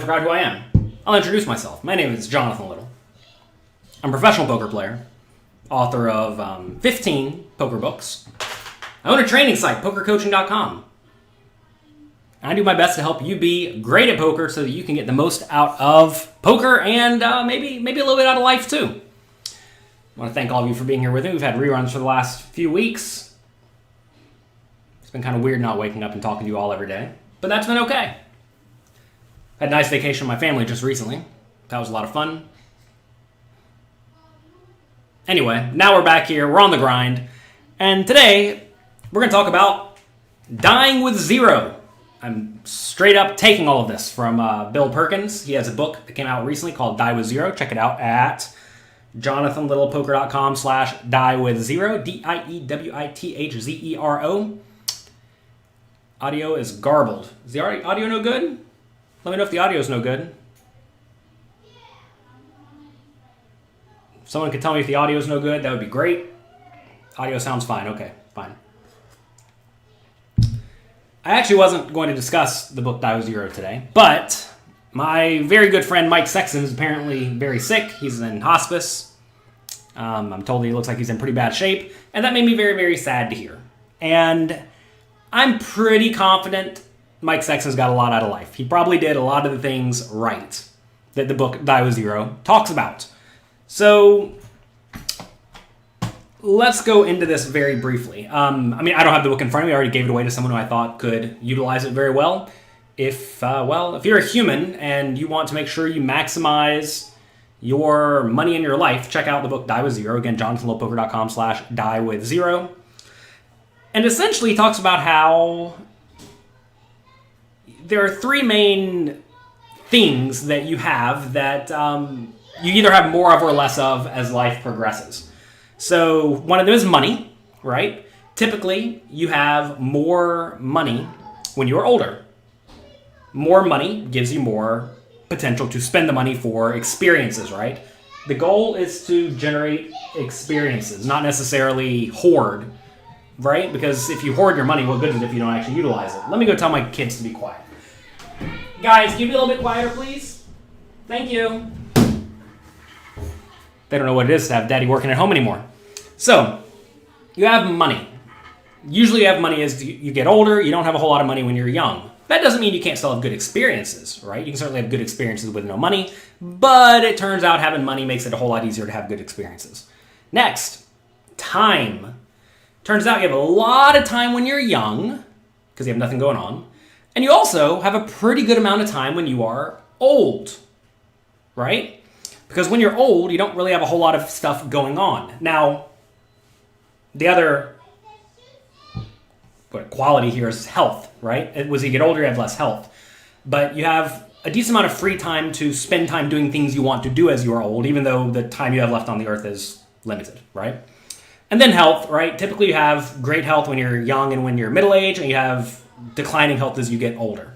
Forgot who I am. I'll introduce myself. My name is Jonathan Little. I'm a professional poker player, author of 15 poker books. I own a training site, pokercoaching.com. I do my best to help you be great at poker so that you can get the most out of poker and maybe a little bit out of life too. I want to thank all of you for being here with me. We've had reruns for the last few weeks. It's been kind of weird not waking up and talking to you all every day, but that's been okay. Had a nice vacation with my family just recently. That was a lot of fun. Anyway, now we're back here. We're on the grind. And today, we're going to talk about dying with zero. I'm straight up taking all of this from Bill Perkins. He has a book that came out recently called Die With Zero. Check it out at jonathanlittlepoker.com/diewithzero. DIEWITHZERO. Audio is garbled. Is the audio no good? Let me know if the audio is no good. If someone could tell me if the audio is no good, that would be great. Audio sounds fine. Okay, fine. I actually wasn't going to discuss the book Die With Zero today, but my very good friend Mike Sexton is apparently very sick. He's in hospice. I'm told he looks like he's in pretty bad shape, and that made me very, very sad to hear. And I'm pretty confident Mike Sexton's got a lot out of life. He probably did a lot of the things right that the book Die With Zero talks about. So let's go into this very briefly. I don't have the book in front of me. I already gave it away to someone who I thought could utilize it very well. If you're a human and you want to make sure you maximize your money in your life, check out the book Die With Zero. Again, jonathanlittlepoker.com/diewithzero. And essentially he talks about how there are three main things that you have that you either have more of or less of as life progresses. So one of them is money, right? Typically, you have more money when you're older. More money gives you more potential to spend the money for experiences, right? The goal is to generate experiences, not necessarily hoard, right? Because if you hoard your money, what good is it if you don't actually utilize it? Let me go tell my kids to be quiet. Guys, can you be a little bit quieter, please? Thank you. They don't know what it is to have daddy working at home anymore. So, you have money. Usually you have money as you get older. You don't have a whole lot of money when you're young. That doesn't mean you can't still have good experiences, right? You can certainly have good experiences with no money, but it turns out having money makes it a whole lot easier to have good experiences. Next, time. Turns out you have a lot of time when you're young, because you have nothing going on. And you also have a pretty good amount of time when you are old, right? Because when you're old, you don't really have a whole lot of stuff going on. Now, the other quality here is health, right? As you get older, you have less health. But you have a decent amount of free time to spend time doing things you want to do as you are old, even though the time you have left on the earth is limited, right? And then health, right? Typically you have great health when you're young and when you're middle-aged, and you have declining health as you get older.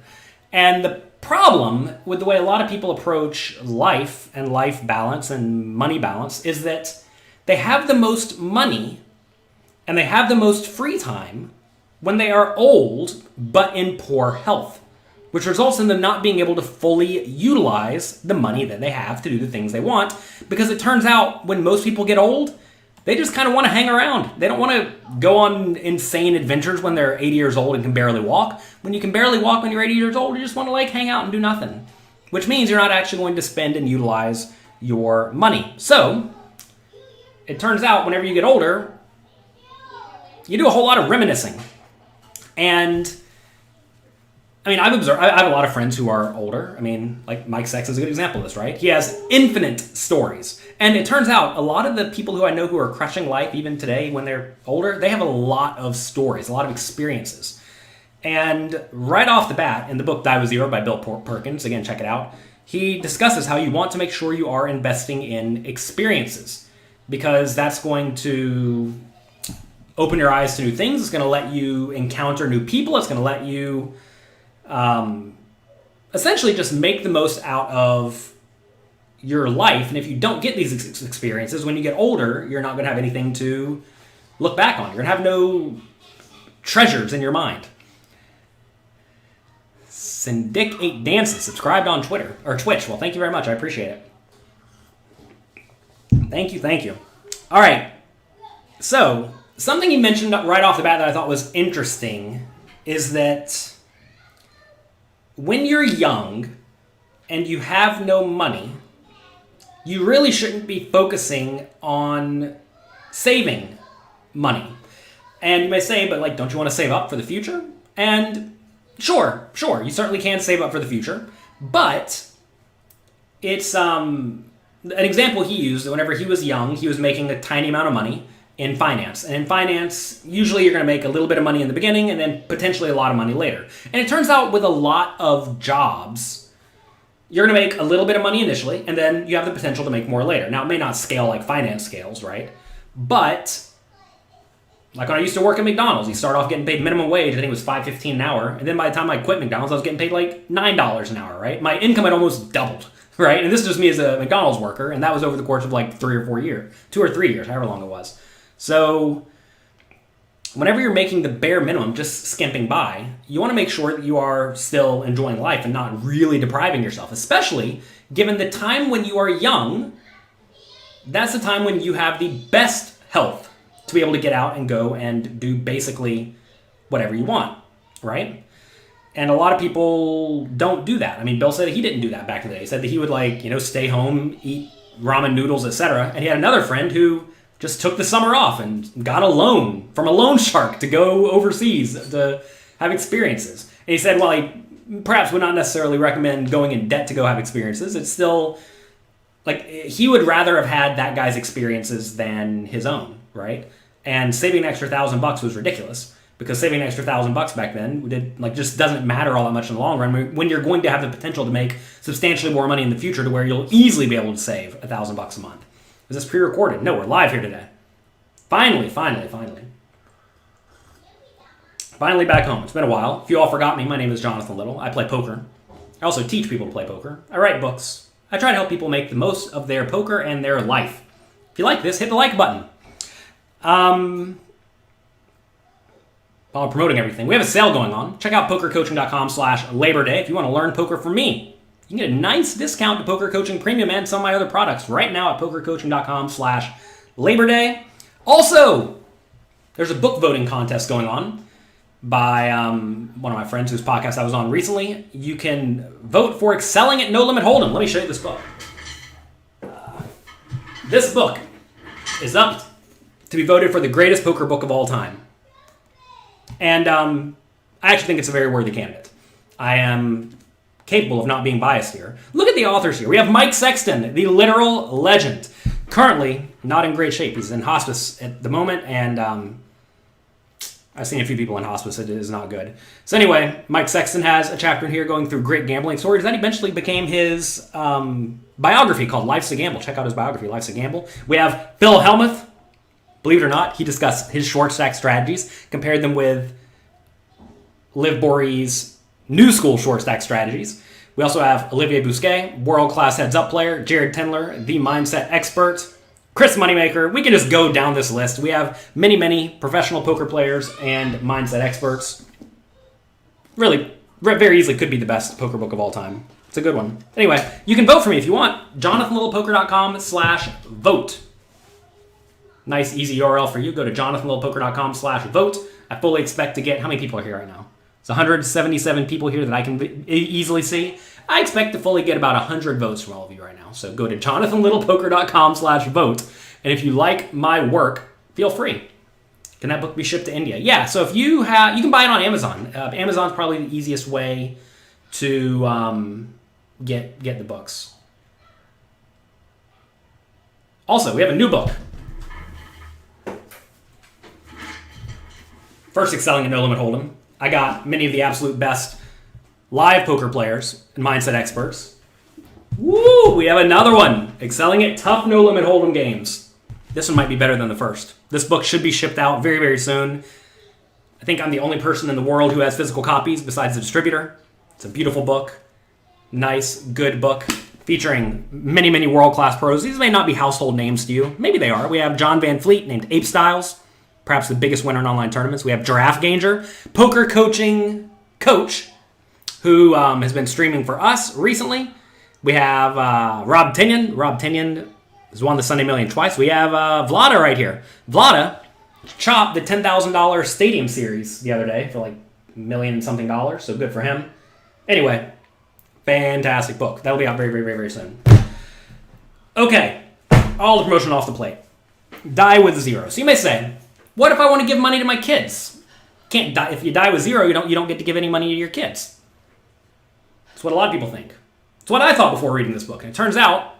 And the problem with the way a lot of people approach life and life balance and money balance is that they have the most money and they have the most free time when they are old but in poor health, which results in them not being able to fully utilize the money that they have to do the things they want, because it turns out when most people get old, they just kind of want to hang around. They don't want to go on insane adventures when they're 80 years old and can barely walk. When you can barely walk when you're 80 years old, you just want to hang out and do nothing, which means you're not actually going to spend and utilize your money. So it turns out whenever you get older, you do a whole lot of reminiscing. And I have a lot of friends who are older. Like Mike Sexton's a good example of this, right? He has infinite stories. And it turns out a lot of the people who I know who are crushing life even today when they're older, they have a lot of stories, a lot of experiences. And right off the bat, in the book Die With Zero by Bill Perkins, again, check it out, he discusses how you want to make sure you are investing in experiences, because that's going to open your eyes to new things. It's going to let you encounter new people. It's going to let you essentially just make the most out of your life. And if you don't get these experiences, when you get older, you're not going to have anything to look back on. You're going to have no treasures in your mind. Syndic 8 Dances, subscribed on Twitter, or Twitch. Well, thank you very much. I appreciate it. Thank you. All right. So, something you mentioned right off the bat that I thought was interesting is that when you're young and you have no money, you really shouldn't be focusing on saving money. And you may say, but like, don't you want to save up for the future? And sure, you certainly can save up for the future. But it's an example he used, whenever he was young, he was making a tiny amount of money in finance. And in finance, usually you're going to make a little bit of money in the beginning and then potentially a lot of money later. And it turns out with a lot of jobs, you're going to make a little bit of money initially, and then you have the potential to make more later. Now, it may not scale like finance scales, right? But like when I used to work at McDonald's, you start off getting paid minimum wage, I think it was $5.15 an hour. And then by the time I quit McDonald's, I was getting paid like $9 an hour, right? My income had almost doubled, right? And this is just me as a McDonald's worker, and that was over the course of like 2 or 3 years, however long it was. So whenever you're making the bare minimum, just skimping by, you want to make sure that you are still enjoying life and not really depriving yourself, especially given the time when you are young. That's the time when you have the best health to be able to get out and go and do basically whatever you want, right? And a lot of people don't do that. I mean, Bill said he didn't do that back in the day. He said that he would stay home, eat ramen noodles, etc. And he had another friend who just took the summer off and got a loan from a loan shark to go overseas to have experiences. And he said, while he perhaps would not necessarily recommend going in debt to go have experiences, it's still, like, he would rather have had that guy's experiences than his own, right? And saving an extra $1,000 was ridiculous, because saving an extra $1,000 back then just doesn't matter all that much in the long run when you're going to have the potential to make substantially more money in the future to where you'll easily be able to save $1,000 a month. Is this pre-recorded? No, we're live here today. Finally back home. It's been a while. If you all forgot me, my name is Jonathan Little. I play poker. I also teach people to play poker. I write books. I try to help people make the most of their poker and their life. If you like this, hit the like button. While I'm promoting everything, we have a sale going on. Check out pokercoaching.com/Labor Day if you want to learn poker from me. You can get a nice discount to Poker Coaching Premium and some of my other products right now at pokercoaching.com/Labor Day. Also, there's a book voting contest going on by one of my friends whose podcast I was on recently. You can vote for Excelling at No Limit Hold'em. Let me show you this book. This book is up to be voted for the greatest poker book of all time. And I actually think it's a very worthy candidate. I am capable of not being biased here. Look at the authors here. We have Mike Sexton, the literal legend. Currently, not in great shape. He's in hospice at the moment, and I've seen a few people in hospice. It is not good. So anyway, Mike Sexton has a chapter in here going through great gambling stories. That eventually became his biography called Life's a Gamble. Check out his biography, Life's a Gamble. We have Phil Hellmuth. Believe it or not, he discussed his short stack strategies, compared them with Liv Borey's new school short stack strategies. We also have Olivier Bousquet, world-class heads-up player, Jared Tendler, the mindset expert, Chris Moneymaker. We can just go down this list. We have many, many professional poker players and mindset experts. Really, very easily could be the best poker book of all time. It's a good one. Anyway, you can vote for me if you want. JonathanLittlePoker.com/vote. Nice, easy URL for you. Go to JonathanLittlePoker.com/vote. I fully expect to get... How many people are here right now? It's 177 people here that I can easily see. I expect to fully get about 100 votes from all of you right now. So go to JonathanLittlePoker.com/vote. And if you like my work, feel free. Can that book be shipped to India? Yeah, so if you can buy it on Amazon. Amazon's probably the easiest way to get the books. Also, we have a new book. First, Excelling at No Limit Hold'em. I got many of the absolute best live poker players and mindset experts. Woo! We have another one. Excelling at Tough No Limit Hold'em games. This one might be better than the first. This book should be shipped out very, very soon. I think I'm the only person in the world who has physical copies besides the distributor. It's a beautiful book. Nice, good book. Featuring many, many world-class pros. These may not be household names to you. Maybe they are. We have John Van Fleet, named Ape Styles. Perhaps the biggest winner in online tournaments. We have Giraffe Ganger, poker coaching coach, who has been streaming for us recently. We have Rob Tinian. Rob Tinian has won the Sunday Million twice. We have Vlada right here. Vlada chopped the $10,000 Stadium Series the other day for like $1,000,000-something, so good for him. Anyway, fantastic book. That'll be out very, very, very, very soon. Okay, all the promotion off the plate. Die with 0. So you may say, what if I want to give money to my kids? Can't die. If you die with 0, you don't get to give any money to your kids. That's what a lot of people think. It's what I thought before reading this book. And it turns out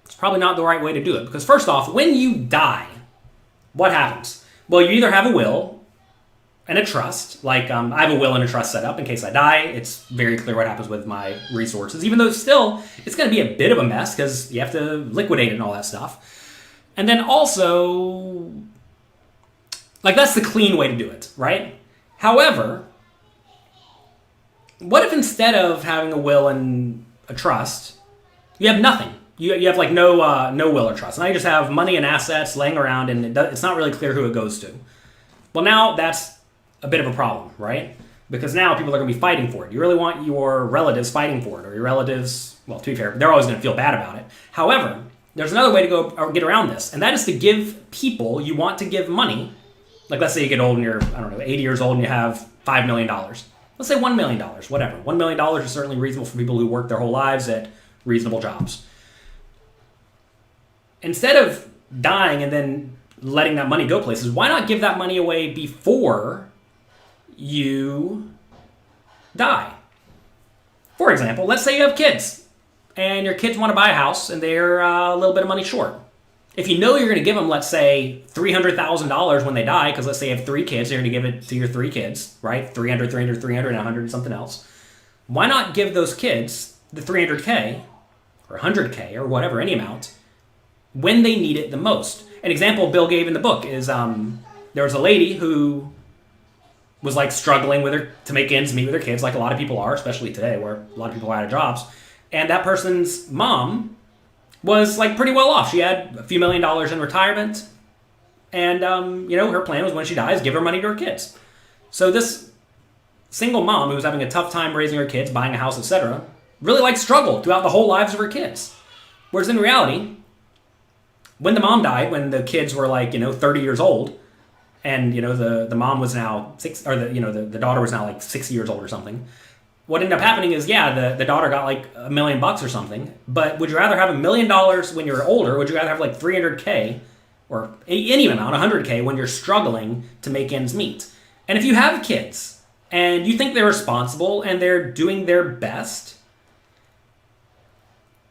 it's probably not the right way to do it. Because first off, when you die, what happens? Well, you either have a will and a trust. Like, I have a will and a trust set up in case I die. It's very clear what happens with my resources. Even though still, it's going to be a bit of a mess because you have to liquidate it and all that stuff. And then also, like, that's the clean way to do it, right? However, what if instead of having a will and a trust, you have nothing? You have like no will or trust. Now you just have money and assets laying around, and it's not really clear who it goes to. Well, now that's a bit of a problem, right? Because now people are going to be fighting for it. You really want your relatives fighting for it, or your relatives, well, to be fair, they're always going to feel bad about it. However, there's another way to go or get around this, and that is to give people you want to give money. Like, let's say you get old and you're, 80 years old and you have $5 million. Let's say $1 million, whatever. $1 million is certainly reasonable for people who work their whole lives at reasonable jobs. Instead of dying and then letting that money go places, why not give that money away before you die? For example, let's say you have kids, and your kids want to buy a house, and they're a little bit of money short. If you know you're going to give them, let's say, $300,000 when they die, because let's say you have 3 kids, you're going to give it to your 3 kids, right? 300, 300, 300, and 100 and something else. Why not give those kids the $300K or $100K or whatever, any amount, when they need it the most? An example Bill gave in the book is there was a lady who was like struggling to make ends meet with her kids, like a lot of people are, especially today where a lot of people are out of jobs. And that person's mom was like pretty well off. She had a few $1 million in retirement, and her plan was when she dies, give her money to her kids. So this single mom who was having a tough time raising her kids, buying a house, etc., really like struggled throughout the whole lives of her kids. Whereas in reality, when the mom died, when the kids were like 30 years old, and the mom was now the daughter was now like 60 years old or something. What ended up happening is, the daughter got like $1 million or something. But would you rather have $1 million when you're older? Or would you rather have like $300K or any amount, $100K, when you're struggling to make ends meet? And if you have kids and you think they're responsible and they're doing their best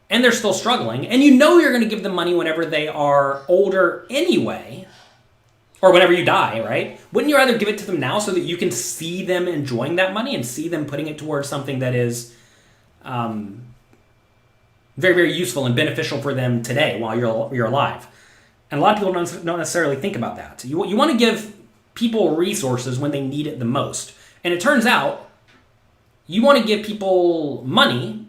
and they're still struggling, and you're going to give them money whenever they are older anyway, or whenever you die, right? Wouldn't you rather give it to them now so that you can see them enjoying that money and see them putting it towards something that is very, very useful and beneficial for them today while you're alive? And a lot of people don't necessarily think about that. You want to give people resources when they need it the most. And it turns out you want to give people money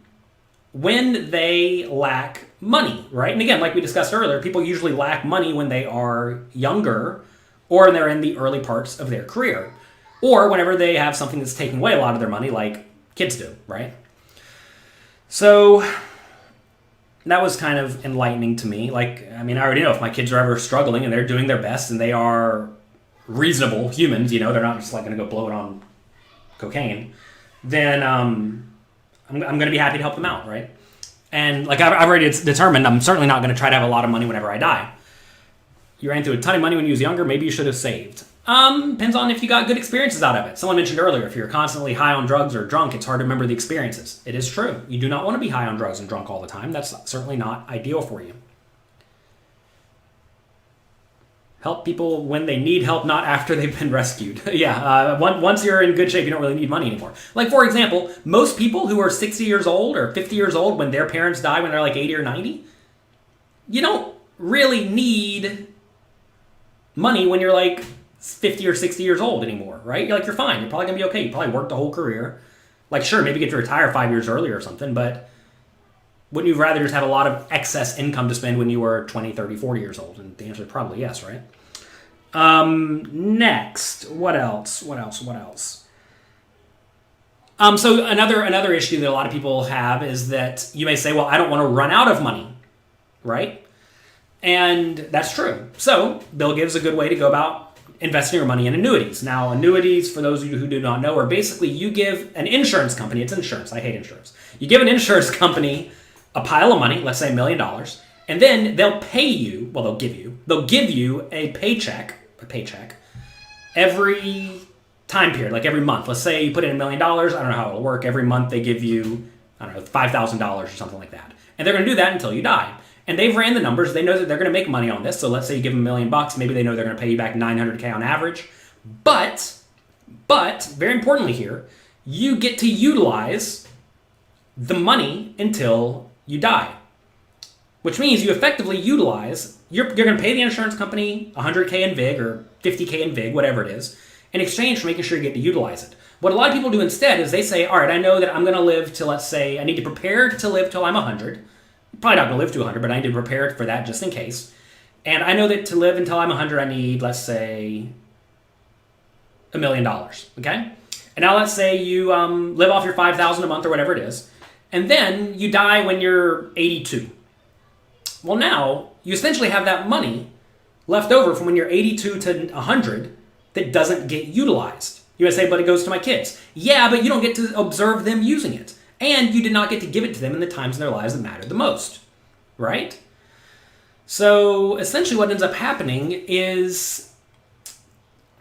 when they lack money, right? And again, like we discussed earlier, people usually lack money when they are younger, or they're in the early parts of their career, or whenever they have something that's taking away a lot of their money, like kids do, right? So that was kind of enlightening to me. Like, I already know if my kids are ever struggling and they're doing their best and they are reasonable humans, they're not just like going to go blow it on cocaine, then I'm going to be happy to help them out, right? And like I've already determined, I'm certainly not going to try to have a lot of money whenever I die. You ran through a ton of money when you was younger, maybe you should have saved. Depends on if you got good experiences out of it. Someone mentioned earlier, if you're constantly high on drugs or drunk, it's hard to remember the experiences. It is true. You do not want to be high on drugs and drunk all the time. That's certainly not ideal for you. Help people when they need help, not after they've been rescued. Once you're in good shape, you don't really need money anymore. Like, for example, most people who are 60 years old or 50 years old when their parents die when they're like 80 or 90, you don't really need money when you're like 50 or 60 years old anymore, right? You're fine. You're probably going to be okay. You probably worked a whole career. Like, sure, maybe get to retire 5 years earlier or something, but wouldn't you rather just have a lot of excess income to spend when you were 20, 30, 40 years old? And the answer is probably yes, right? Next, what else? So another issue that a lot of people have is that you may say, well, I don't want to run out of money, right? And that's true. So Bill gives a good way to go about investing your money in annuities. Now, annuities, for those of you who do not know, are basically you give an insurance company, it's insurance, I hate insurance. You give an insurance company a pile of money, let's say $1 million, and then they'll pay you, well, they'll give you a paycheck every time period, like every month. Let's say you put in $1 million, I don't know how it'll work. Every month they give you, I don't know, $5,000 or something like that. And they're going to do that until you die. And they've ran the numbers. They know that they're going to make money on this. So let's say you give them $1 million. Maybe they know they're going to pay you back $900K on average. But, very importantly here, you get to utilize the money until you die. Which means you effectively utilize, you're going to pay the insurance company $100K in VIG or $50K in VIG, whatever it is, in exchange for making sure you get to utilize it. What a lot of people do instead is they say, all right, I know that I'm going to live till, let's say, I need to prepare to live till I'm 100. Probably not going to live to 100, but I need to prepare for that just in case. And I know that to live until I'm 100, I need, let's say, $1 million, okay? And now let's say you live off your $5,000 a month or whatever it is, and then you die when you're 82. Well, now you essentially have that money left over from when you're 82 to 100 that doesn't get utilized. You might say, but it goes to my kids. Yeah, but you don't get to observe them using it. And you did not get to give it to them in the times in their lives that mattered the most, right? So essentially what ends up happening is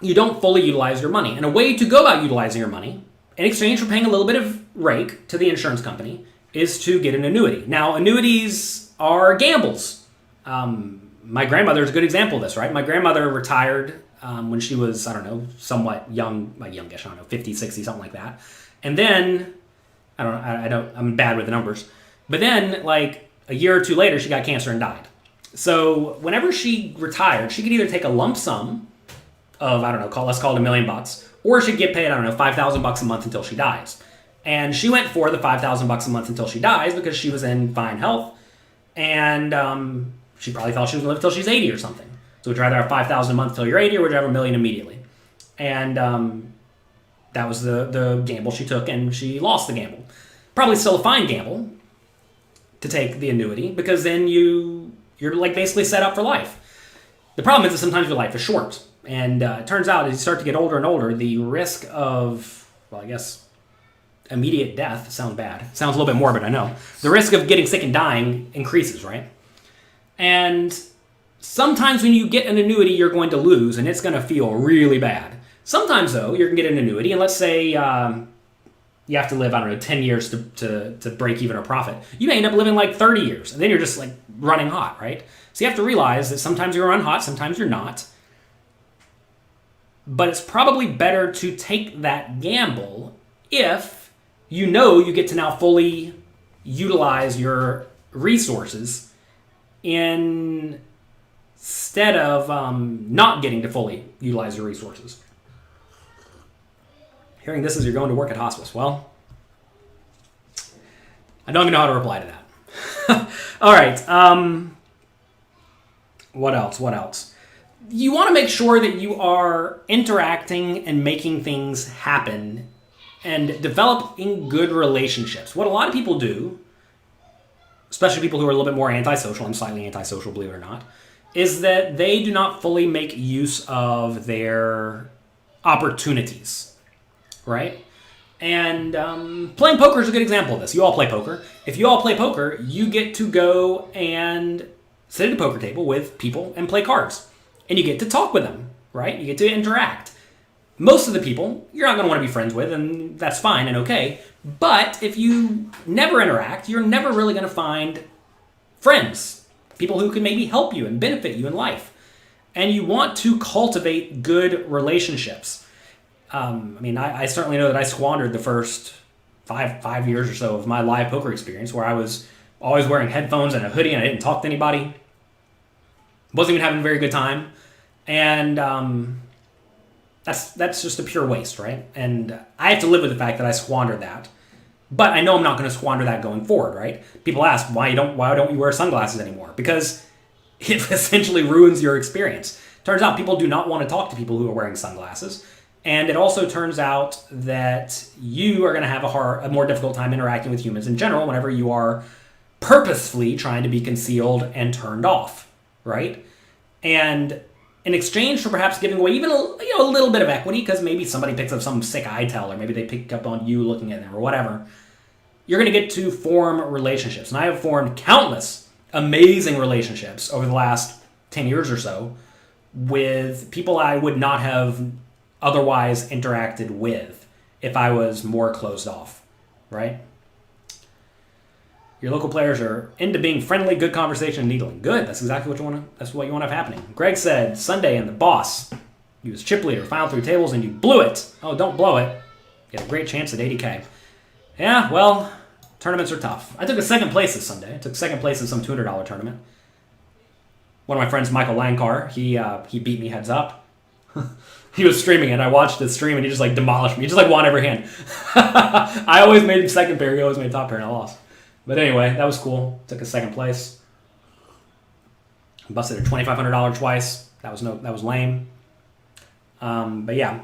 you don't fully utilize your money. And a way to go about utilizing your money, in exchange for paying a little bit of rake to the insurance company, is to get an annuity. Now, annuities are gambles. My grandmother is a good example of this, right? My grandmother retired when she was, I don't know, somewhat young, youngish, I don't know, 50, 60, something like that. And then, I'm bad with the numbers. But then, like, a year or two later, she got cancer and died. So whenever she retired, she could either take a lump sum of, I don't know, let's call it $1 million, or she'd get paid, I don't know, $5,000 a month until she dies. And she went for the $5,000 a month until she dies because she was in fine health. And she probably thought she was going to live till she's 80 or something. So would you rather have $5,000 a month till you're 80, or would you have $1 million immediately? And that was the gamble she took, and she lost the gamble. Probably still a fine gamble to take the annuity, because then you're like basically set up for life. The problem is that sometimes your life is short. And it turns out as you start to get older and older, the risk of, well, I guess, immediate death sounds bad. Sounds a little bit morbid, I know. The risk of getting sick and dying increases, right? And sometimes when you get an annuity, you're going to lose, and it's going to feel really bad. Sometimes, though, you're going to get an annuity, and let's say you have to live, I don't know, 10 years to break even or profit. You may end up living like 30 years, and then you're just like running hot, right? So you have to realize that sometimes you're run hot, sometimes you're not. But it's probably better to take that gamble if you know you get to now fully utilize your resources instead of not getting to fully utilize your resources. Hearing this as you're going to work at hospice. Well, I don't even know how to reply to that. All right. What else? You want to make sure that you are interacting and making things happen and developing good relationships. What a lot of people do, especially people who are a little bit more antisocial, I'm slightly antisocial, believe it or not, is that they do not fully make use of their opportunities, right? And playing poker is a good example of this. You all play poker. If you all play poker, you get to go and sit at a poker table with people and play cards. And you get to talk with them, right? You get to interact. Most of the people, you're not going to want to be friends with, and that's fine and okay. But if you never interact, you're never really going to find friends, people who can maybe help you and benefit you in life. And you want to cultivate good relationships. I certainly know that I squandered the first five years or so of my live poker experience, where I was always wearing headphones and a hoodie and I didn't talk to anybody. Wasn't even having a very good time. And that's just a pure waste, right? And I have to live with the fact that I squandered that. But I know I'm not going to squander that going forward, right? People ask, why don't you wear sunglasses anymore? Because it essentially ruins your experience. Turns out people do not want to talk to people who are wearing sunglasses. And it also turns out that you are going to have a more difficult time interacting with humans in general whenever you are purposefully trying to be concealed and turned off, right? And in exchange for perhaps giving away even a little bit of equity, because maybe somebody picks up some sick eye tell, or maybe they pick up on you looking at them, or whatever, you're going to get to form relationships. And I have formed countless amazing relationships over the last 10 years or so with people I would not have otherwise interacted with if I was more closed off, right? Your local players are into being friendly, good conversation, and needling. Good. That's exactly what you want to. That's what you want to have happening. Greg said Sunday and the boss. He was chip leader, final 3 tables, and you blew it. Oh, don't blow it. You had a great chance at 80K. Yeah, well, tournaments are tough. I took a second place this Sunday. I took second place in some $200 tournament. One of my friends, Michael Lankar, he beat me heads up. He was streaming it. I watched his stream, and he just demolished me. He just won every hand. I always made him second pair. He always made top pair, and I lost. But anyway, that was cool. Took a second place. Busted a $2,500 twice. That was lame. But yeah.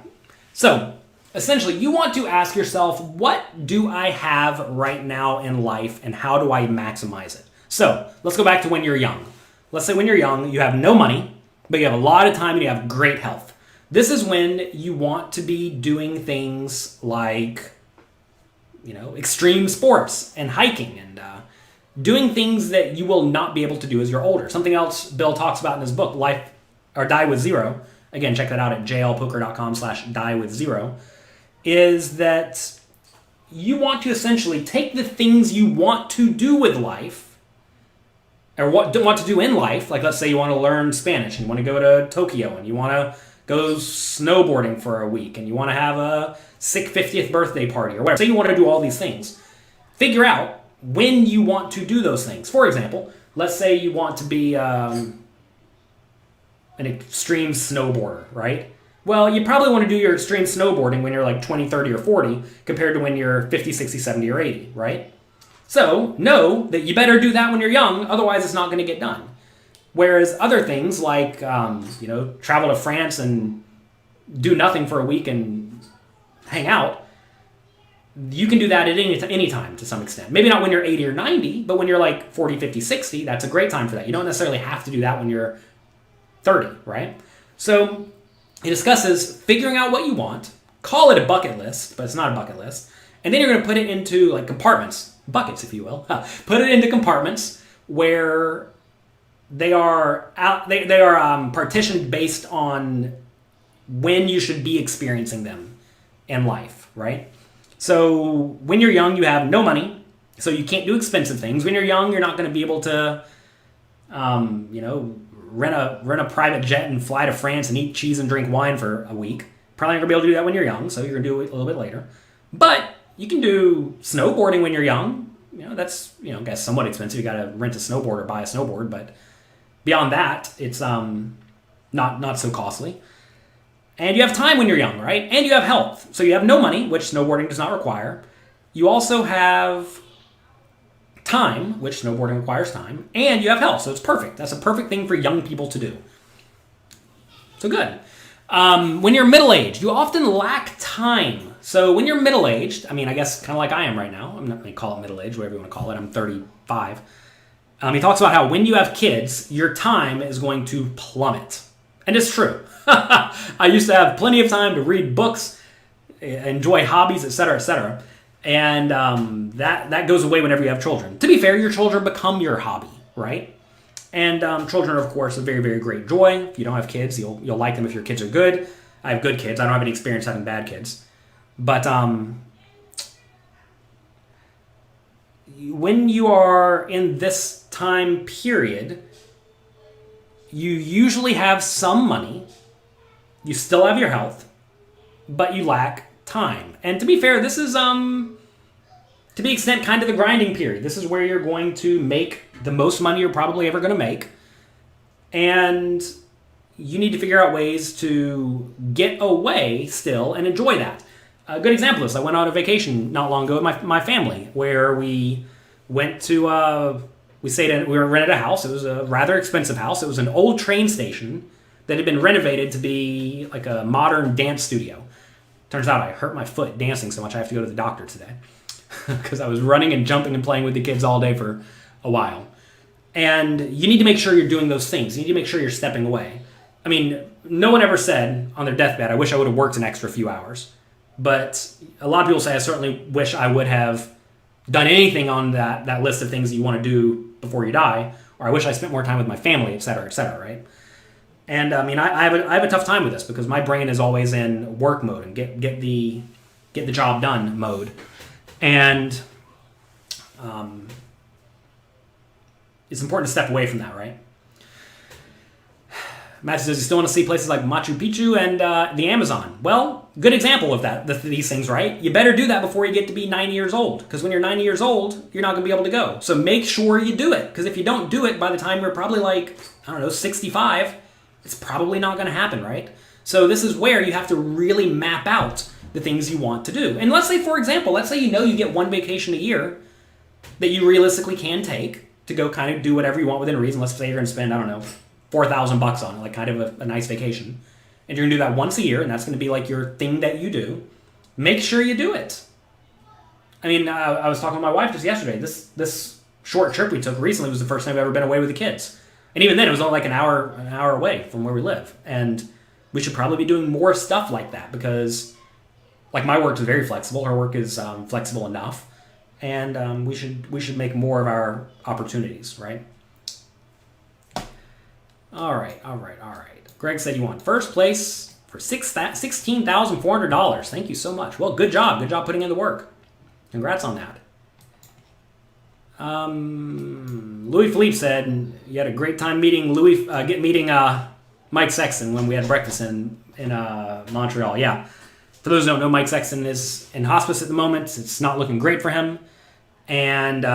So essentially, you want to ask yourself, what do I have right now in life, and how do I maximize it? So let's go back to when you're young. Let's say when you're young, you have no money, but you have a lot of time and you have great health. This is when you want to be doing things like, extreme sports and hiking and doing things that you will not be able to do as you're older. Something else Bill talks about in his book, Life or Die with Zero. Again, check that out at jlpoker.com/diewithzero. Is that you want to essentially take the things you want to do with life, or what want to do in life. Like, let's say you want to learn Spanish and you want to go to Tokyo and you want to go snowboarding for a week and you want to have a sick 50th birthday party or whatever. Say you want to do all these things. Figure out when you want to do those things. For example, let's say you want to be an extreme snowboarder, right? Well, you probably want to do your extreme snowboarding when you're 20, 30, or 40 compared to when you're 50, 60, 70, or 80, right? So know that you better do that when you're young, otherwise it's not going to get done. Whereas other things like, travel to France and do nothing for a week and hang out, you can do that at any time to some extent. Maybe not when you're 80 or 90, but when you're 40, 50, 60, that's a great time for that. You don't necessarily have to do that when you're 30, right? So he discusses figuring out what you want, call it a bucket list, but it's not a bucket list, and then you're going to put it into compartments, buckets if you will. Put it into compartments where they are partitioned based on when you should be experiencing them in life, right? So when you're young, you have no money, so you can't do expensive things. When you're young, you're not going to be able to, rent a private jet and fly to France and eat cheese and drink wine for a week. Probably not going to be able to do that when you're young, so you're going to do it a little bit later. But you can do snowboarding when you're young. That's, I guess somewhat expensive. You got to rent a snowboard or buy a snowboard, but beyond that, it's not so costly. And you have time when you're young, right? And you have health. So you have no money, which snowboarding does not require. You also have time, which snowboarding requires time. And you have health, so it's perfect. That's a perfect thing for young people to do. So good. When you're middle-aged, you often lack time. So when you're middle-aged, I guess kind of like I am right now. I'm not going to call it middle-aged, whatever you want to call it. I'm 35. He talks about how when you have kids, your time is going to plummet. And it's true. I used to have plenty of time to read books, enjoy hobbies, etc., etc. And that goes away whenever you have children. To be fair, your children become your hobby, right? And children are, of course, a very, very great joy. If you don't have kids, you'll like them if your kids are good. I have good kids. I don't have any experience having bad kids. But when you are in this time period, you usually have some money, you still have your health, but you lack time. And to be fair, this is, to the extent, kind of the grinding period. This is where you're going to make the most money you're probably ever going to make. And you need to figure out ways to get away still and enjoy that. A good example of this, I went on a vacation not long ago with my family, where we went to, we rented a house. It was a rather expensive house. It was an old train station that had been renovated to be like a modern dance studio. Turns out I hurt my foot dancing so much I have to go to the doctor today because I was running and jumping and playing with the kids all day for a while. And you need to make sure you're doing those things. You need to make sure you're stepping away. I mean, no one ever said on their deathbed, I wish I would have worked an extra few hours. But a lot of people say, I certainly wish I would have done anything on that list of things that you want to do before you die, or I wish I spent more time with my family, et cetera, right? And I mean, I have a tough time with this because my brain is always in work mode and get the job done mode. And it's important to step away from that, right? Matt says you still want to see places like Machu Picchu and the Amazon. Well, good example of that, these things, right? You better do that before you get to be 90 years old, because when you're 90 years old, you're not going to be able to go. So make sure you do it, because if you don't do it by the time you're probably like, 65, it's probably not going to happen, right? So this is where you have to really map out the things you want to do. And let's say, for example, let's say you get one vacation a year that you realistically can take to go kind of do whatever you want within reason. Let's say you're going to spend, $4,000 on it, like kind of a nice vacation. And you're going to do that once a year, and that's going to be like your thing that you do. Make sure you do it. I mean, I was talking with my wife just yesterday. This short trip we took recently was the first time I've ever been away with the kids. And even then, it was only like an hour away from where we live. And we should probably be doing more stuff like that because, like, my work is very flexible. Her work is flexible enough. And we should make more of our opportunities, right? All right. Greg said you want first place for $16,400. Thank you so much. Well, good job. Good job putting in the work. Congrats on that. Louis Philippe said you had a great time meeting Mike Sexton when we had breakfast in Montreal. Yeah. For those who don't know, Mike Sexton is in hospice at the moment. It's not looking great for him. And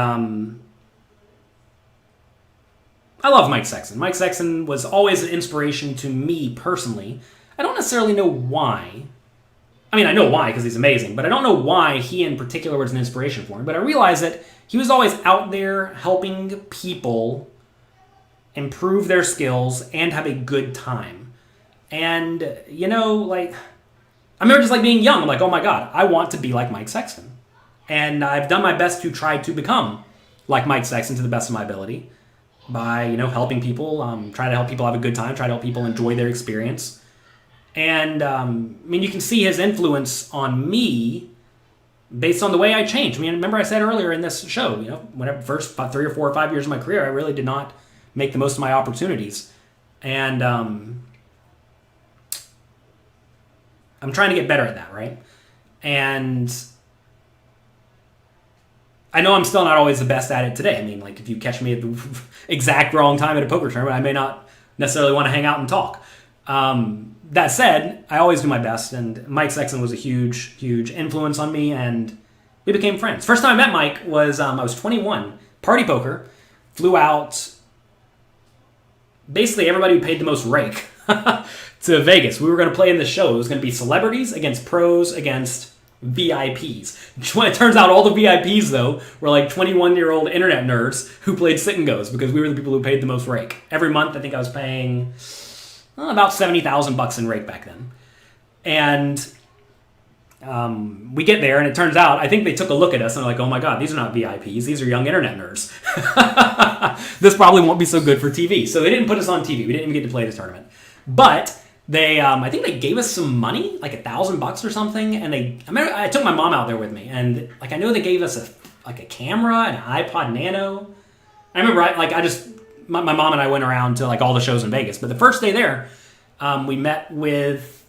I love Mike Sexton. Mike Sexton was always an inspiration to me personally. I don't necessarily know why. I mean, I know why because he's amazing, but I don't know why he in particular was an inspiration for me. But I realized that he was always out there helping people improve their skills and have a good time. And, I remember just being young. I'm like, oh my God, I want to be like Mike Sexton. And I've done my best to try to become like Mike Sexton to the best of my ability. By, helping people, try to help people have a good time, try to help people enjoy their experience. And, you can see his influence on me based on the way I changed. Remember I said earlier in this show, whenever first about 3 or 4 or 5 years of my career, I really did not make the most of my opportunities. And I'm trying to get better at that, right? And I know I'm still not always the best at it today. If you catch me at the exact wrong time at a poker tournament, I may not necessarily want to hang out and talk. That said, I always do my best, and Mike Sexton was a huge, huge influence on me, and we became friends. First time I met Mike was, I was 21, party poker, flew out, basically everybody who paid the most rake to Vegas. We were going to play in the show. It was going to be celebrities against pros against VIPs. It turns out all the VIPs, though, were like 21-year-old internet nerds who played sit and goes because we were the people who paid the most rake. Every month, I think I was paying about $70,000 in rake back then. And we get there, and it turns out, I think they took a look at us and they're like, oh my God, these are not VIPs. These are young internet nerds. This probably won't be so good for TV. So they didn't put us on TV. We didn't even get to play this tournament. But they, I think they gave us some money, like $1,000 or something, and I remember I took my mom out there with me, and I know they gave us a camera, an iPod Nano. I remember my mom and I went around to all the shows in Vegas, but the first day there, we met with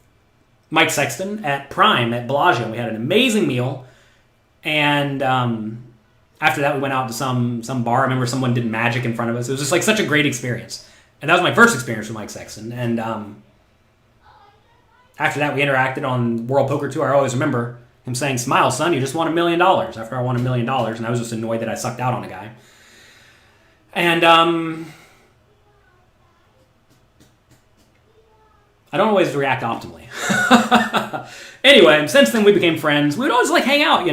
Mike Sexton at Prime at Bellagio. We had an amazing meal, and after that we went out to some bar. I remember someone did magic in front of us. It was just such a great experience, and that was my first experience with Mike Sexton, and after that, we interacted on World Poker Tour. I always remember him saying, "Smile, son, you just won $1 million." After I won $1 million, and I was just annoyed that I sucked out on a guy. And I don't always react optimally. Anyway, since then we became friends. We would always hang out,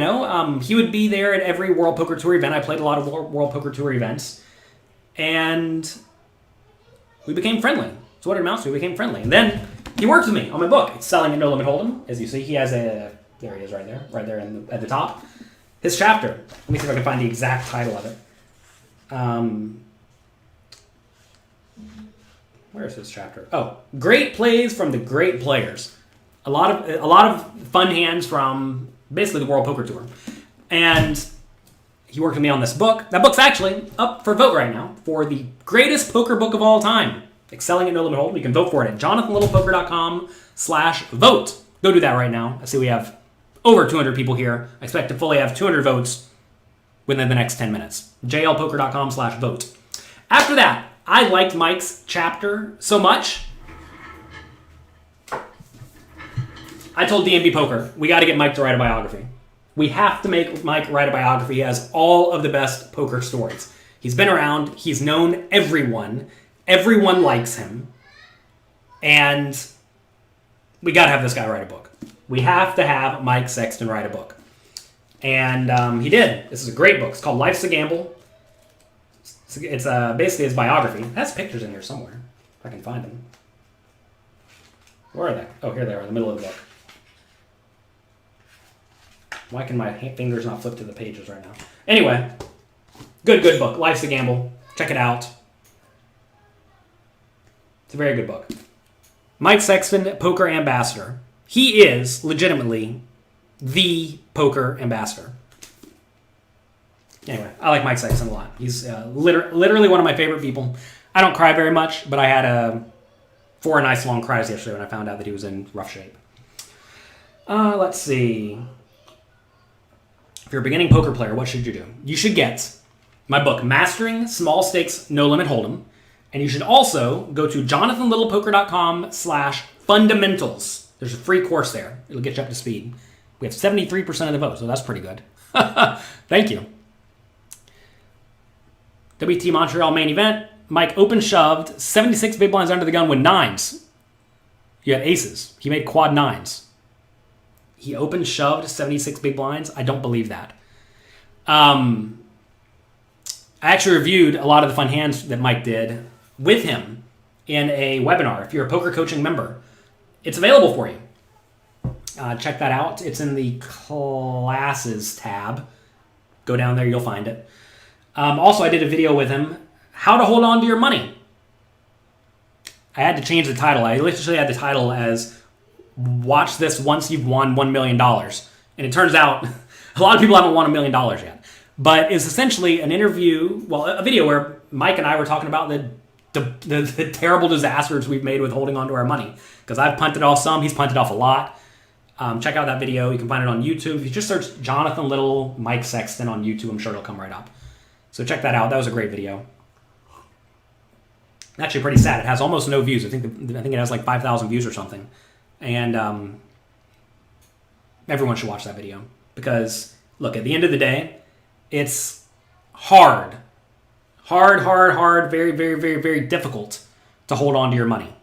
He would be there at every World Poker Tour event. I played a lot of World Poker Tour events, and we became friendly. That's what it amounts to. We became friendly, and then he worked with me on my book. It's Selling at No Limit Hold'em. As you see, he has a, there he is right there at the top. His chapter. Let me see if I can find the exact title of it. Where's his chapter? Oh, Great Plays from the Great Players. A lot of fun hands from basically the World Poker Tour. And he worked with me on this book. That book's actually up for vote right now for the greatest poker book of all time. Excelling at No Limit Hold'em. You can vote for it at jonathanlittlepoker.com/vote. Go do that right now. I see we have over 200 people here. I expect to fully have 200 votes within the next 10 minutes. jlpoker.com/vote. After that, I liked Mike's chapter so much. I told DMB Poker, we got to get Mike to write a biography. We have to make Mike write a biography. He has all of the best poker stories. He's been around. He's known everyone. Everyone likes him. And we got to have this guy write a book. We have to have Mike Sexton write a book. And he did. This is a great book. It's called Life's a Gamble. It's basically his biography. It has pictures in here somewhere, if I can find them. Where are they? Oh, here they are in the middle of the book. Why can my fingers not flip to the pages right now? Anyway, good book. Life's a Gamble. Check it out. It's a very good book. Mike Sexton, Poker Ambassador. He is legitimately the poker ambassador. Anyway, I like Mike Sexton a lot. He's literally one of my favorite people. I don't cry very much, but I had 4 nice long cries yesterday when I found out that he was in rough shape. Let's see. If you're a beginning poker player, what should you do? You should get my book, Mastering Small Stakes No Limit Hold'em. And you should also go to jonathanlittlepoker.com/fundamentals. There's a free course there. It'll get you up to speed. We have 73% of the vote, so that's pretty good. Thank you. WT Montreal main event. Mike open shoved, 76 big blinds under the gun with 9s. You had aces. He made quad 9s. He open shoved 76 big blinds. I don't believe that. I actually reviewed a lot of the fun hands that Mike did with him in a webinar. If you're a poker coaching member, it's available for you. Check that out. It's in the classes tab. Go down there, you'll find it. Also, I did a video with him, how to hold on to your money. I had to change the title. I literally had the title as watch this once you've won $1 million. And it turns out a lot of people haven't won $1 million yet. But it's essentially an interview, well, a video where Mike and I were talking about the terrible disasters we've made with holding on to our money. Because I've punted off some, he's punted off a lot. Check out that video. You can find it on YouTube. If you just search Jonathan Little, Mike Sexton on YouTube, I'm sure it'll come right up. So check that out. That was a great video. Actually pretty sad. It has almost no views. I think it has like 5,000 views or something. And everyone should watch that video. Because, look, at the end of the day, it's hard. Very, very, very, very difficult to hold on to your money.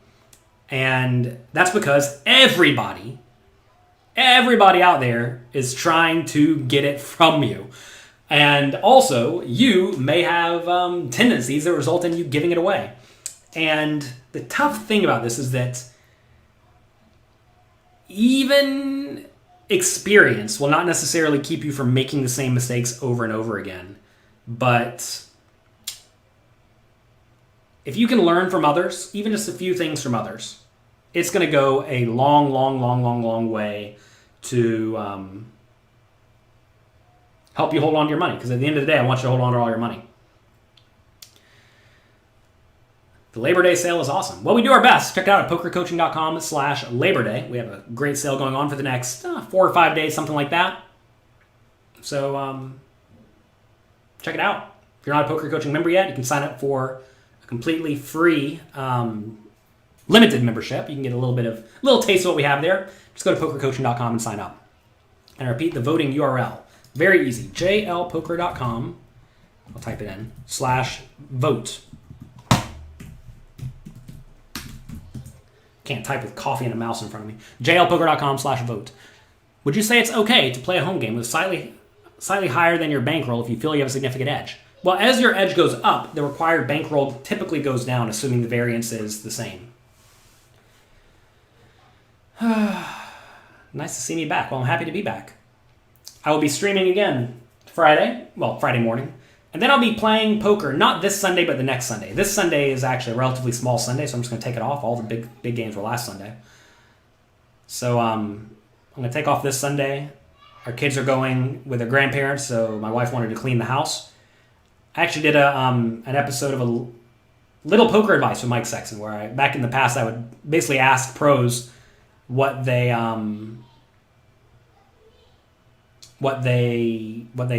And that's because everybody out there is trying to get it from you. And also, you may have tendencies that result in you giving it away. And the tough thing about this is that even experience will not necessarily keep you from making the same mistakes over and over again. But if you can learn from others, even just a few things from others, it's going to go a long way to help you hold on to your money. Because at the end of the day, I want you to hold on to all your money. The Labor Day sale is awesome. Well, we do our best. Check it out at pokercoaching.com/Labor Day. We have a great sale going on for the next 4 or 5 days, something like that. So check it out. If you're not a poker coaching member yet, you can sign up for a completely free limited membership. You can get a little taste of what we have there. Just go to pokercoaching.com and sign up. And I repeat the voting URL. Very easy. jlpoker.com. I'll type it in. /vote. Can't type with coffee and a mouse in front of me. jlpoker.com/vote. Would you say it's okay to play a home game with slightly higher than your bankroll if you feel you have a significant edge? Well, as your edge goes up, the required bankroll typically goes down, assuming the variance is the same. Nice to see me back. Well, I'm happy to be back. I will be streaming again Friday morning. And then I'll be playing poker, not this Sunday, but the next Sunday. This Sunday is actually a relatively small Sunday, so I'm just going to take it off. All the big games were last Sunday. So I'm going to take off this Sunday. Our kids are going with their grandparents, so my wife wanted to clean the house. I actually did an episode of a little poker advice with Mike Sexton, where back in the past I would basically ask pros what they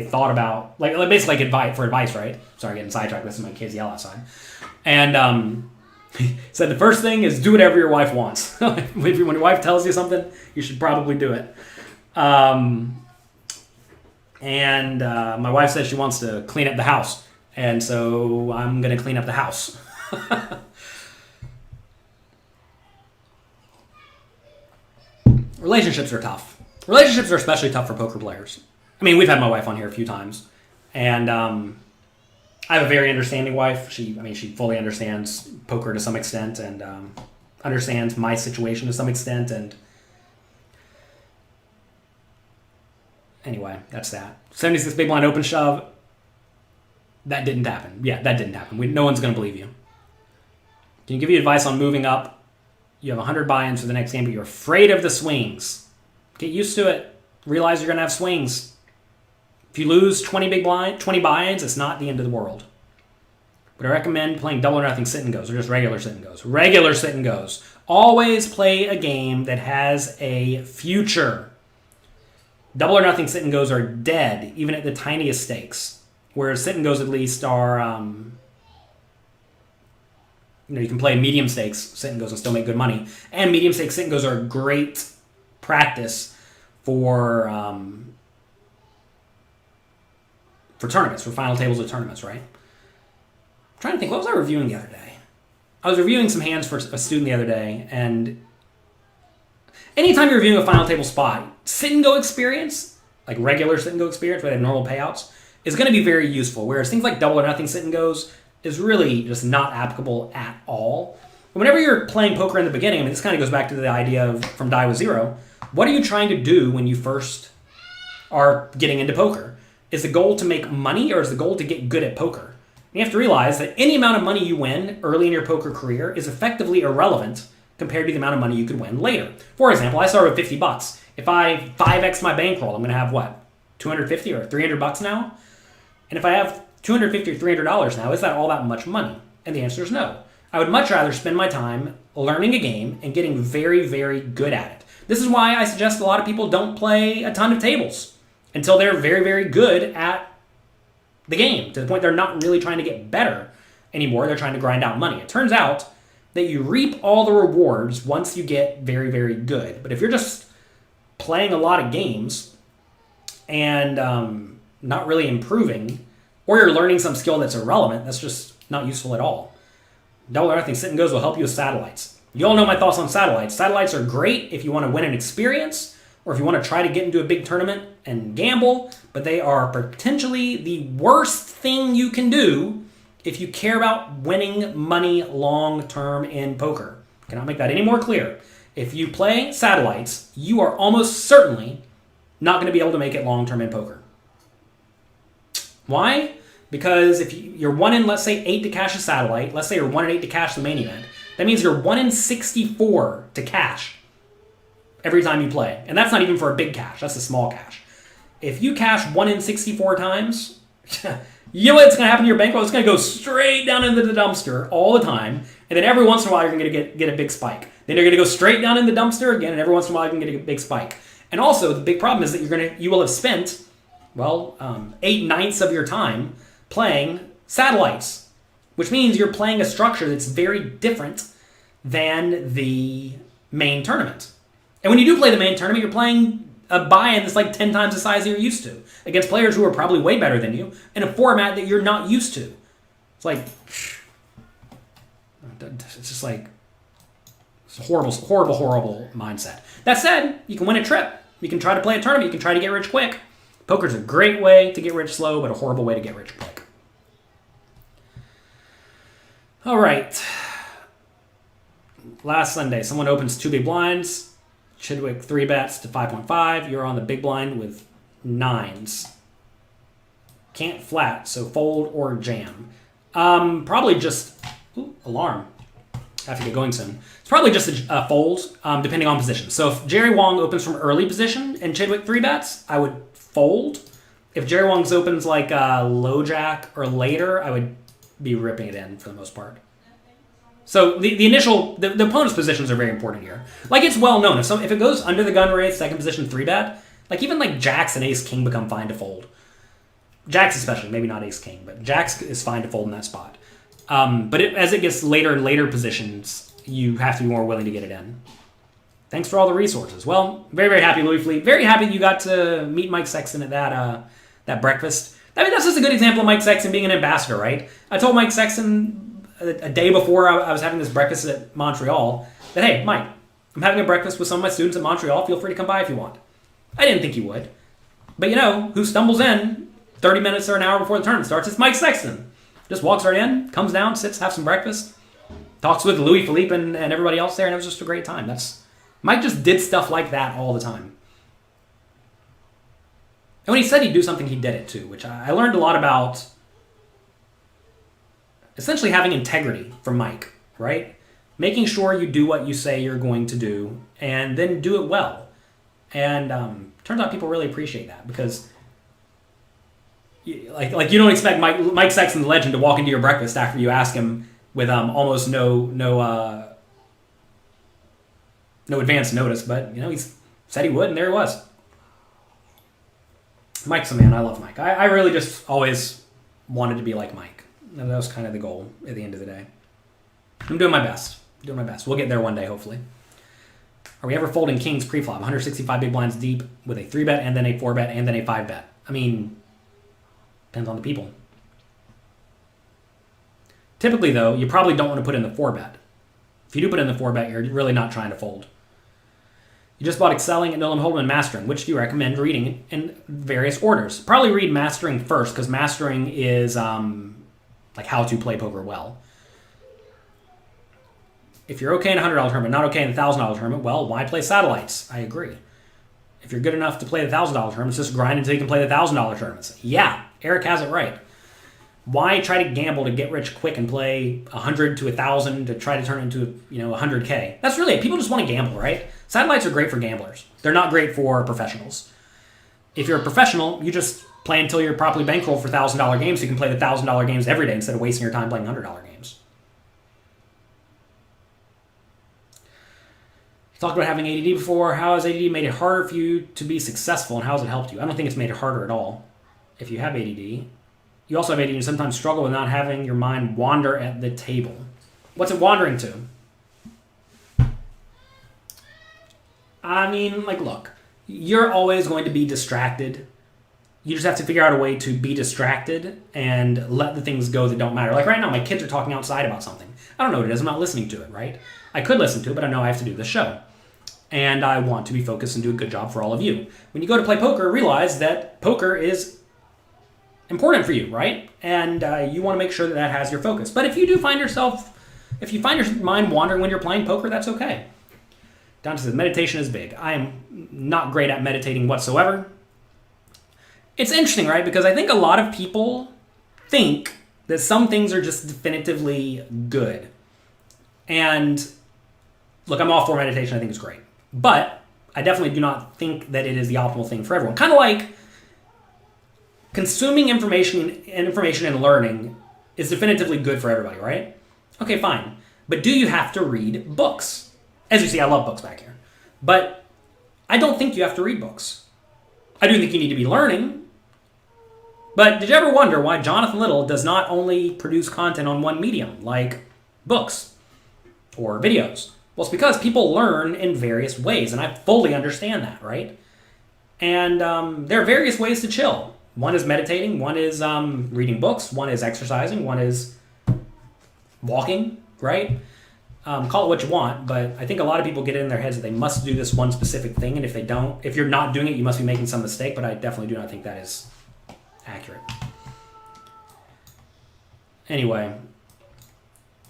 thought about, like basically like advice, right? Sorry, getting sidetracked. This is my kids yell outside. And he said the first thing is do whatever your wife wants. When your wife tells you something, you should probably do it. And my wife says she wants to clean up the house, and so I'm going to clean up the house. Relationships are tough. Relationships are especially tough for poker players. I mean, we've had my wife on here a few times, and I have a very understanding wife. She fully understands poker to some extent, and understands my situation to some extent. And anyway, that's that. 76 big blind open shove. That didn't happen. Yeah, that didn't happen. No one's going to believe you. Can you give you advice on moving up? You have 100 buy-ins for the next game, but you're afraid of the swings. Get used to it. Realize you're going to have swings. If you lose 20 buy-ins, it's not the end of the world. But I recommend playing double or nothing sit and goes, or just regular sit and goes. Regular sit and goes. Always play a game that has a future. Double or nothing sit and goes are dead, even at the tiniest stakes. Whereas sit and goes at least are, you can play medium stakes sit and goes and still make good money. And medium stakes sit and goes are great practice for tournaments, for final tables of tournaments, right? I'm trying to think, what was I reviewing the other day? I was reviewing some hands for a student the other day, and anytime you're reviewing a final table spot, sit and go experience, like regular sit and go experience where they have normal payouts, is going to be very useful, whereas things like double or nothing sit and goes is really just not applicable at all. And whenever you're playing poker in the beginning, this kind of goes back to the idea of from die with zero. What are you trying to do when you first are getting into poker? Is the goal to make money, or is the goal to get good at poker? And you have to realize that any amount of money you win early in your poker career is effectively irrelevant compared to the amount of money you could win later. For example, I started with $50. If I 5x my bankroll, I'm going to have what? $250 or $300 now? And if I have $250 or $300 now, is that all that much money? And the answer is no. I would much rather spend my time learning a game and getting very, very good at it. This is why I suggest a lot of people don't play a ton of tables until they're very, very good at the game, to the point they're not really trying to get better anymore. They're trying to grind out money. It turns out that you reap all the rewards once you get very, very good. But if you're just playing a lot of games and not really improving, or you're learning some skill that's irrelevant, that's just not useful at all. Double or nothing sit and goes will help you with satellites. You all know my thoughts on satellites. Satellites are great if you want to win an experience, or if you want to try to get into a big tournament and gamble, but they are potentially the worst thing you can do if you care about winning money long-term in poker. Cannot make that any more clear. If you play satellites, you are almost certainly not going to be able to make it long-term in poker. Why? Because if you're 1 in, let's say, 8 to cash a satellite, let's say you're 1 in 8 to cash the main event, that means you're 1 in 64 to cash every time you play. And that's not even for a big cash, that's a small cash. If you cash 1 in 64 times, you know what's going to happen to your bankroll? It's going to go straight down into the dumpster all the time, and then every once in a while you're going to get a big spike. Then you're going to go straight down in the dumpster again, and every once in a while you can get a big spike. And also, the big problem is that you will have spent 8/9 of your time playing satellites, which means you're playing a structure that's very different than the main tournament. And when you do play the main tournament, you're playing a buy-in that's like 10 times the size that you're used to, against players who are probably way better than you, in a format that you're not used to. It's like, it's just like, it's a horrible, horrible, horrible mindset. That said, you can win a trip. You can try to play a tournament. You can try to get rich quick. Poker's a great way to get rich slow, but a horrible way to get rich quick. All right. Last Sunday, someone opens 2 big blinds. Chidwick 3-bets to 5.5. You're on the big blind with 9s. Can't flat, so fold or jam. Probably just... Ooh, alarm. I have to get going soon. It's probably just a fold, depending on position. So if Jerry Wong opens from early position and Chidwick 3-bets, I would fold. If Jerry Wong's opens like low jack or later, I would be ripping it in for the most part. So the opponent's positions are very important here. Like, it's well known. If it goes under the gun raise, second position 3-bet, like even like jacks and ace king become fine to fold. Jacks especially, maybe not ace king, but jacks is fine to fold in that spot. But as it gets later and later positions, you have to be more willing to get it in. Thanks for all the resources. Well, very, very happy, Louis Philippe. Very happy you got to meet Mike Sexton at that breakfast. I mean, that's just a good example of Mike Sexton being an ambassador, right? I told Mike Sexton a day before I was having this breakfast at Montreal that, hey, Mike, I'm having a breakfast with some of my students at Montreal. Feel free to come by if you want. I didn't think he would. But, who stumbles in 30 minutes or an hour before the tournament starts? It's Mike Sexton. Just walks right in, comes down, sits, have some breakfast, talks with Louis Philippe and everybody else there, and it was just a great time. Mike just did stuff like that all the time. And when he said he'd do something, he did it too, which I learned a lot about essentially having integrity from Mike, right? Making sure you do what you say you're going to do and then do it well. And turns out people really appreciate that because like you don't expect Mike Sexton, the legend, to walk into your breakfast after you ask him with almost no advance notice, but he said he would, and there he was. Mike's a man. I love Mike. I really just always wanted to be like Mike. And that was kind of the goal at the end of the day. I'm doing my best. We'll get there one day, hopefully. Are we ever folding kings pre-flop? 165 big blinds deep with a 3-bet and then a 4-bet and then a 5-bet. I mean, depends on the people. Typically, though, you probably don't want to put in the 4-bet. If you do put in the 4-bet, you're really not trying to fold. You just bought Excelling at Nolan Hold'em and Mastering. Which do you recommend reading in various orders? Probably read Mastering first, because Mastering is like how to play poker well. If you're okay in a $100 tournament, not okay in a $1,000 tournament, well, why play satellites? I agree. If you're good enough to play the $1,000 tournaments, just grind until you can play the $1,000 tournaments. Yeah, Eric has it right. Why try to gamble to get rich quick and play 100 to 1,000 to try to turn into 100K? That's really it. People just want to gamble, right? Satellites are great for gamblers. They're not great for professionals. If you're a professional, you just play until you're properly bankrolled for $1,000 games so you can play the $1,000 games every day instead of wasting your time playing $100 games. You talked about having ADD before. How has ADD made it harder for you to be successful, and how has it helped you? I don't think it's made it harder at all if you have ADD. You also have ADD and sometimes struggle with not having your mind wander at the table. What's it wandering to? I mean, look, you're always going to be distracted. You just have to figure out a way to be distracted and let the things go that don't matter. Like right now, my kids are talking outside about something. I don't know what it is. I'm not listening to it, right? I could listen to it, but I know I have to do this show. And I want to be focused and do a good job for all of you. When you go to play poker, realize that poker is important for you, right? And you want to make sure that has your focus. But if you find your mind wandering when you're playing poker, that's okay. Don says, meditation is big. I am not great at meditating whatsoever. It's interesting, right? Because I think a lot of people think that some things are just definitively good. And look, I'm all for meditation. I think it's great. But I definitely do not think that it is the optimal thing for everyone. Kind of like consuming information and learning is definitively good for everybody, right? Okay, fine. But do you have to read books? As you see, I love books back here. But I don't think you have to read books. I do think you need to be learning. But did you ever wonder why Jonathan Little does not only produce content on one medium, like books or videos? Well, it's because people learn in various ways, and I fully understand that, right? And there are various ways to chill. One is meditating, one is reading books, one is exercising, one is walking, right? Call it what you want, but I think a lot of people get it in their heads that they must do this one specific thing, and if you're not doing it, you must be making some mistake, but I definitely do not think that is accurate. Anyway,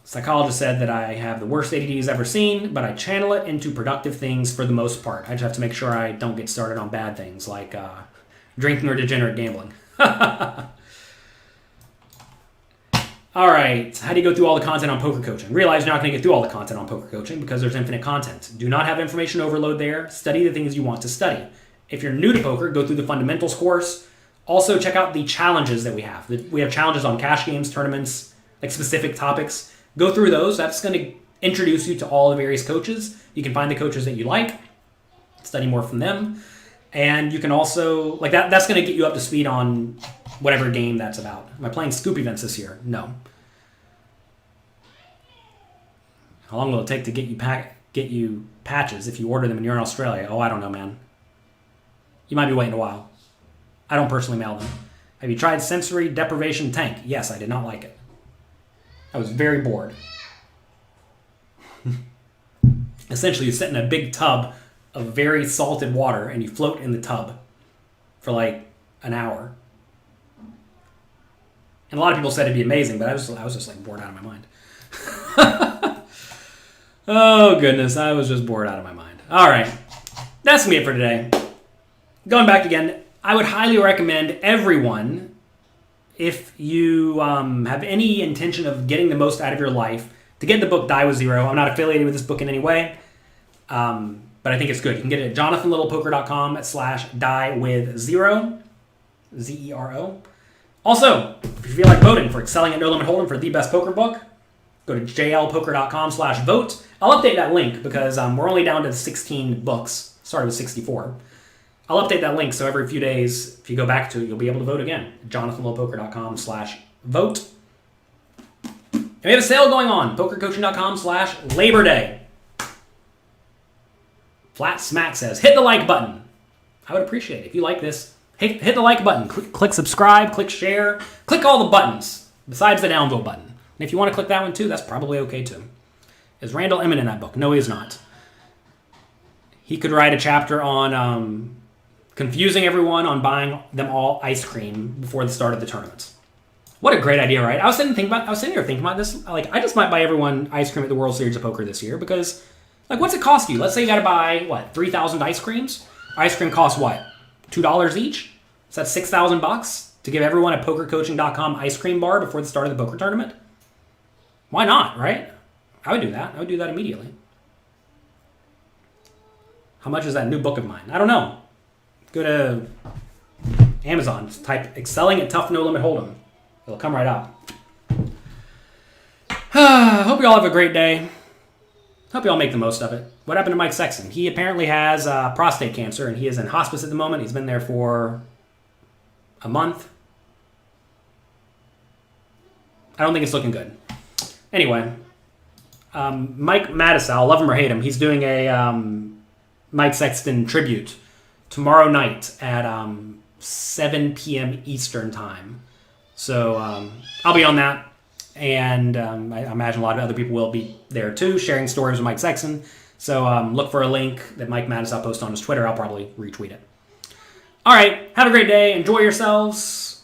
Psychologist said that I have the worst ADD he's ever seen, but I channel it into productive things for the most part. I just have to make sure I don't get started on bad things like drinking or degenerate gambling. All right, how do you go through all the content on poker coaching? Realize you're not going to get through all the content on poker coaching because there's infinite content. Do not have information overload there. Study the things you want to study. If you're new to poker, go through the fundamentals course. Also, check out the challenges that we have. We have challenges on cash games, tournaments, like specific topics. Go through those. That's going to introduce you to all the various coaches. You can find the coaches that you like, study more from them. And you can also, like that's going to get you up to speed on whatever game that's about. Am I playing scoop events this year? No. How long will it take to get you patches if you order them and you're in Australia? Oh, I don't know, man. You might be waiting a while. I don't personally mail them. Have you tried sensory deprivation tank? Yes, I did not like it. I was very bored. Essentially, you sit in a big tub of very salted water and you float in the tub for like an hour. And a lot of people said it'd be amazing, but I was just like bored out of my mind. Oh goodness, I was just bored out of my mind. All right, that's gonna be it for today. Going back again, I would highly recommend everyone, if you have any intention of getting the most out of your life, to get the book Die With Zero. I'm not affiliated with this book in any way, but I think it's good. You can get it at jonathanlittlepoker.com/diewithzero, Z-E-R-O. Also, if you feel like voting for Excelling at No Limit Hold'em for the best poker book, go to jlpoker.com/vote. I'll update that link because we're only down to 16 books. Started with 64. I'll update that link so every few days, if you go back to it, you'll be able to vote again. jonathanlittlepoker.com/vote. And we have a sale going on. pokercoaching.com/Labor Day. Flat Smack says, hit the like button. I would appreciate it. If you like this, hit the like button. Click subscribe, click share, click all the buttons besides the downvote button. And if you want to click that one too, that's probably okay too. Is Randall Emmett in that book? No, he is not. He could write a chapter on confusing everyone on buying them all ice cream before the start of the tournaments. What a great idea, right? I was sitting here thinking about this. Like, I just might buy everyone ice cream at the World Series of Poker this year because, like, what's it cost you? Let's say you got to buy, 3,000 ice creams? Ice cream costs what? $2 each? So that's $6,000 to give everyone a pokercoaching.com ice cream bar before the start of the poker tournament? Why not, right? I would do that. I would do that immediately. How much is that new book of mine? I don't know. Go to Amazon. Just type Excelling at Tough No Limit Hold'em. It'll come right up. Hope you all have a great day. Hope you all make the most of it. What happened to Mike Sexton? He apparently has prostate cancer, and he is in hospice at the moment. He's been there for a month. I don't think it's looking good. Anyway, Mike Madisal, love him or hate him, he's doing a Mike Sexton tribute tomorrow night at 7 p.m. Eastern time. So I'll be on that, and I imagine a lot of other people will be there too, sharing stories with Mike Sexton. So look for a link that Mike Madisal posted on his Twitter. I'll probably retweet it. All right, have a great day. Enjoy yourselves.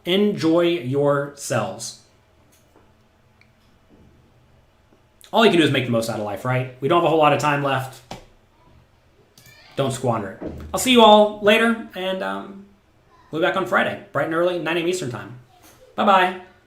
Enjoy yourselves. All you can do is make the most out of life, right? We don't have a whole lot of time left. Don't squander it. I'll see you all later, and we'll be back on Friday, bright and early, 9 a.m. Eastern time. Bye-bye.